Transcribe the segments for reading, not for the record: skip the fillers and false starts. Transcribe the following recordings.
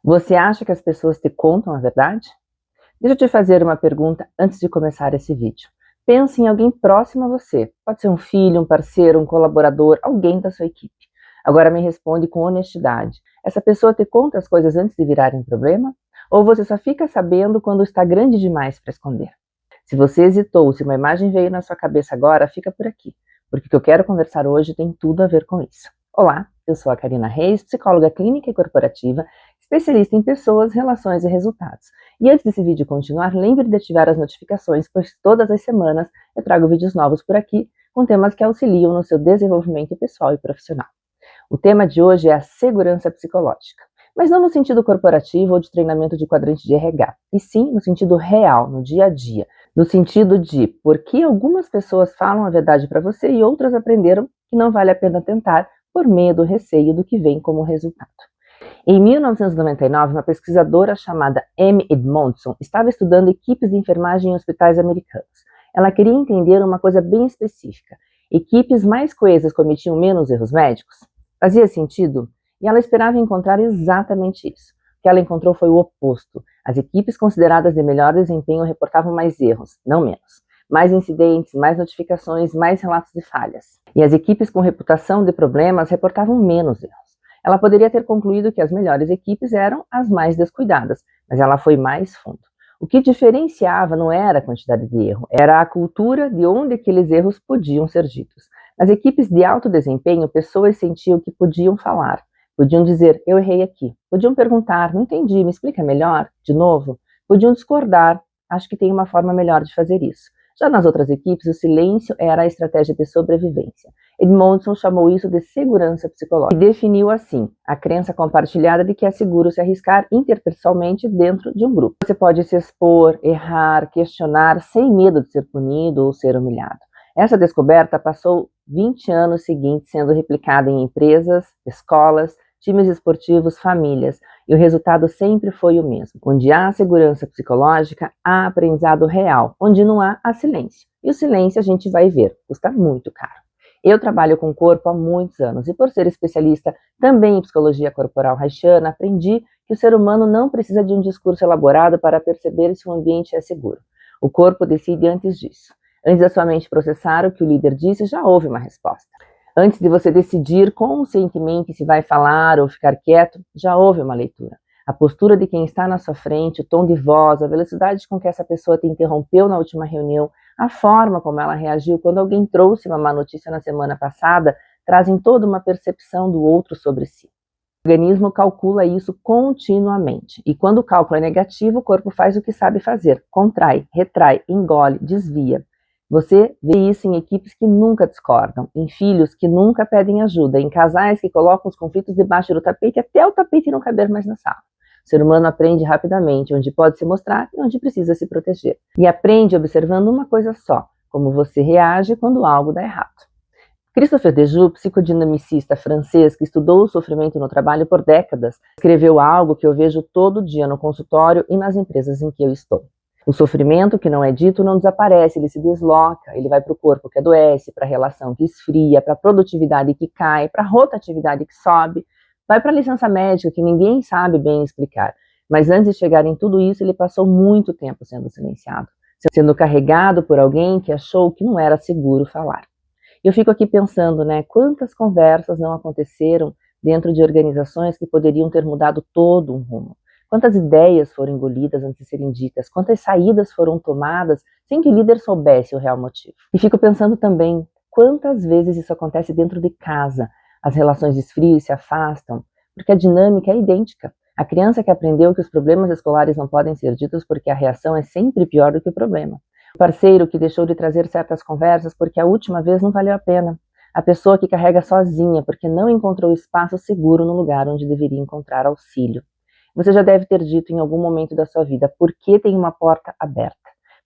Você acha que as pessoas te contam a verdade? Deixa eu te fazer uma pergunta antes de começar esse vídeo. Pense em alguém próximo a você. Pode ser um filho, um parceiro, um colaborador, alguém da sua equipe. Agora me responde com honestidade. Essa pessoa te conta as coisas antes de virarem problema? Ou você só fica sabendo quando está grande demais para esconder? Se você hesitou, se uma imagem veio na sua cabeça agora, fica por aqui, porque o que eu quero conversar hoje tem tudo a ver com isso. Olá, eu sou a Karina Reis, psicóloga clínica e corporativa, especialista em pessoas, relações e resultados. E antes desse vídeo continuar, lembre de ativar as notificações, pois todas as semanas eu trago vídeos novos por aqui, com temas que auxiliam no seu desenvolvimento pessoal e profissional. O tema de hoje é a segurança psicológica, mas não no sentido corporativo ou de treinamento de quadrante de RH, e sim no sentido real, no dia a dia, no sentido de por que algumas pessoas falam a verdade para você e outras aprenderam que não vale a pena tentar por medo, receio do que vem como resultado. Em 1999, uma pesquisadora chamada Amy Edmondson estava estudando equipes de enfermagem em hospitais americanos. Ela queria entender uma coisa bem específica. Equipes mais coesas cometiam menos erros médicos? Fazia sentido? E ela esperava encontrar exatamente isso. O que ela encontrou foi o oposto. As equipes consideradas de melhor desempenho reportavam mais erros, não menos. Mais incidentes, mais notificações, mais relatos de falhas. E as equipes com reputação de problemas reportavam menos erros. Ela poderia ter concluído que as melhores equipes eram as mais descuidadas, mas ela foi mais fundo. O que diferenciava não era a quantidade de erro, era a cultura de onde aqueles erros podiam ser ditos. Nas equipes de alto desempenho, pessoas sentiam que podiam falar, podiam dizer, eu errei aqui. Podiam perguntar, não entendi, me explica melhor, de novo. Podiam discordar, acho que tem uma forma melhor de fazer isso. Já nas outras equipes, o silêncio era a estratégia de sobrevivência. Edmondson chamou isso de segurança psicológica e definiu assim, a crença compartilhada de que é seguro se arriscar interpessoalmente dentro de um grupo. Você pode se expor, errar, questionar sem medo de ser punido ou ser humilhado. Essa descoberta passou 20 anos seguintes sendo replicada em empresas, escolas, times esportivos, famílias, e o resultado sempre foi o mesmo. Onde há segurança psicológica, há aprendizado real. Onde não há silêncio. E o silêncio a gente vai ver, custa muito caro. Eu trabalho com o corpo há muitos anos e por ser especialista também em psicologia corporal haitiana, aprendi que o ser humano não precisa de um discurso elaborado para perceber se o ambiente é seguro. O corpo decide antes disso. Antes da sua mente processar o que o líder disse, já houve uma resposta. Antes de você decidir conscientemente se vai falar ou ficar quieto, já houve uma leitura. A postura de quem está na sua frente, o tom de voz, a velocidade com que essa pessoa te interrompeu na última reunião, a forma como ela reagiu quando alguém trouxe uma má notícia na semana passada, trazem toda uma percepção do outro sobre si. O organismo calcula isso continuamente. E quando o cálculo é negativo, o corpo faz o que sabe fazer. Contrai, retrai, engole, desvia. Você vê isso em equipes que nunca discordam, em filhos que nunca pedem ajuda, em casais que colocam os conflitos debaixo do tapete até o tapete não caber mais na sala. O ser humano aprende rapidamente onde pode se mostrar e onde precisa se proteger. E aprende observando uma coisa só, como você reage quando algo dá errado. Christopher Dejoux, psicodinamicista francês que estudou o sofrimento no trabalho por décadas, escreveu algo que eu vejo todo dia no consultório e nas empresas em que eu estou. O sofrimento que não é dito não desaparece, ele se desloca, ele vai para o corpo que adoece, para a relação que esfria, para a produtividade que cai, para a rotatividade que sobe, vai para a licença médica que ninguém sabe bem explicar. Mas antes de chegar em tudo isso, ele passou muito tempo sendo silenciado, sendo carregado por alguém que achou que não era seguro falar. Eu fico aqui pensando, quantas conversas não aconteceram dentro de organizações que poderiam ter mudado todo um rumo. Quantas ideias foram engolidas antes de serem ditas, quantas saídas foram tomadas sem que o líder soubesse o real motivo. E fico pensando também, quantas vezes isso acontece dentro de casa, as relações esfriam e se afastam, porque a dinâmica é idêntica. A criança que aprendeu que os problemas escolares não podem ser ditos porque a reação é sempre pior do que o problema. O parceiro que deixou de trazer certas conversas porque a última vez não valeu a pena. A pessoa que carrega sozinha porque não encontrou espaço seguro no lugar onde deveria encontrar auxílio. Você já deve ter dito em algum momento da sua vida por que tem uma porta aberta.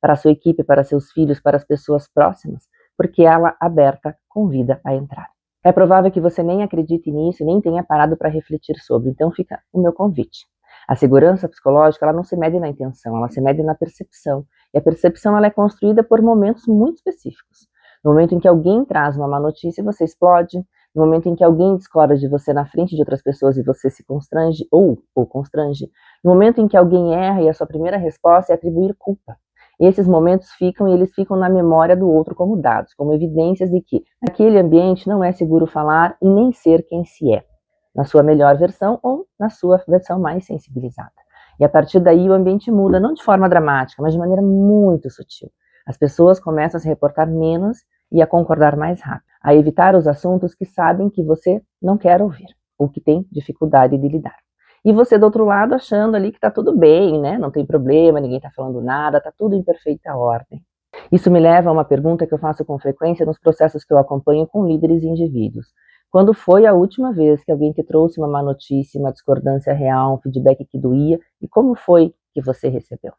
Para a sua equipe, para seus filhos, para as pessoas próximas, porque ela aberta convida a entrar. É provável que você nem acredite nisso e nem tenha parado para refletir sobre, então fica o meu convite. A segurança psicológica ela não se mede na intenção, ela se mede na percepção. E a percepção ela é construída por momentos muito específicos. No momento em que alguém traz uma má notícia, você explode. no momento em que alguém discorda de você na frente de outras pessoas e você se constrange ou constrange, no momento em que alguém erra e a sua primeira resposta é atribuir culpa. Esses momentos ficam e eles ficam na memória do outro como dados, como evidências de que naquele ambiente não é seguro falar e nem ser quem se é, na sua melhor versão ou na sua versão mais sensibilizada. E a partir daí o ambiente muda, não de forma dramática, mas de maneira muito sutil. As pessoas começam a se reportar menos e a concordar mais rápido, a evitar os assuntos que sabem que você não quer ouvir, ou que tem dificuldade de lidar. E você do outro lado achando ali que está tudo bem, né? Não tem problema, ninguém está falando nada, está tudo em perfeita ordem. Isso me leva a uma pergunta que eu faço com frequência nos processos que eu acompanho com líderes e indivíduos. Quando foi a última vez que alguém te trouxe uma má notícia, uma discordância real, um feedback que doía, e como foi que você recebeu?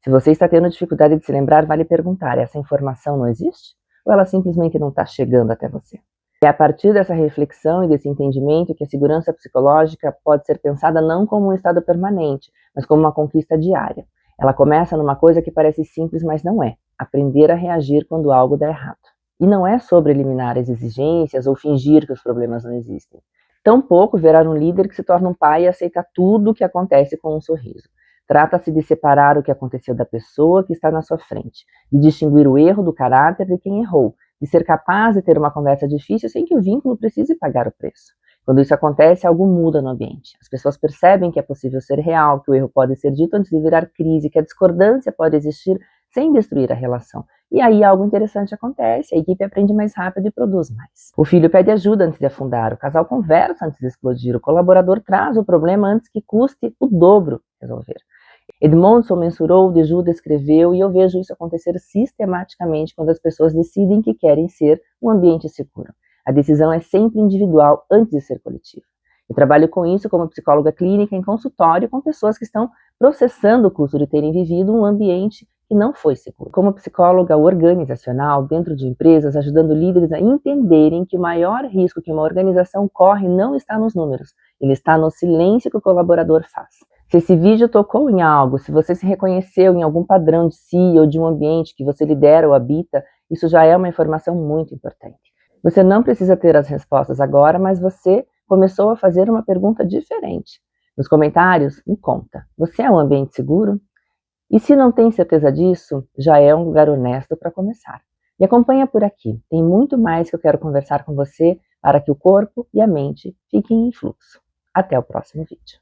Se você está tendo dificuldade de se lembrar, vale perguntar, essa informação não existe? Ou ela simplesmente não está chegando até você? É a partir dessa reflexão e desse entendimento que a segurança psicológica pode ser pensada não como um estado permanente, mas como uma conquista diária. Ela começa numa coisa que parece simples, mas não é. Aprender a reagir quando algo dá errado. E não é sobre eliminar as exigências ou fingir que os problemas não existem. Tampouco virar um líder que se torna um pai e aceita tudo o que acontece com um sorriso. Trata-se de separar o que aconteceu da pessoa que está na sua frente, de distinguir o erro do caráter de quem errou, de ser capaz de ter uma conversa difícil sem que o vínculo precise pagar o preço. Quando isso acontece, algo muda no ambiente. As pessoas percebem que é possível ser real, que o erro pode ser dito antes de virar crise, que a discordância pode existir sem destruir a relação. E aí algo interessante acontece, a equipe aprende mais rápido e produz mais. O filho pede ajuda antes de afundar, o casal conversa antes de explodir, o colaborador traz o problema antes que custe o dobro resolver. Edmondson mensurou, Dejuda escreveu, e eu vejo isso acontecer sistematicamente quando as pessoas decidem que querem ser um ambiente seguro. A decisão é sempre individual antes de ser coletiva. Eu trabalho com isso como psicóloga clínica em consultório com pessoas que estão processando o custo de terem vivido um ambiente que não foi seguro. Como psicóloga organizacional, dentro de empresas, ajudando líderes a entenderem que o maior risco que uma organização corre não está nos números, ele está no silêncio que o colaborador faz. Se esse vídeo tocou em algo, se você se reconheceu em algum padrão de si ou de um ambiente que você lidera ou habita, isso já é uma informação muito importante. Você não precisa ter as respostas agora, mas você começou a fazer uma pergunta diferente. Nos comentários, me conta, você é um ambiente seguro? E se não tem certeza disso, já é um lugar honesto para começar. Me acompanha por aqui, tem muito mais que eu quero conversar com você para que o corpo e a mente fiquem em fluxo. Até o próximo vídeo.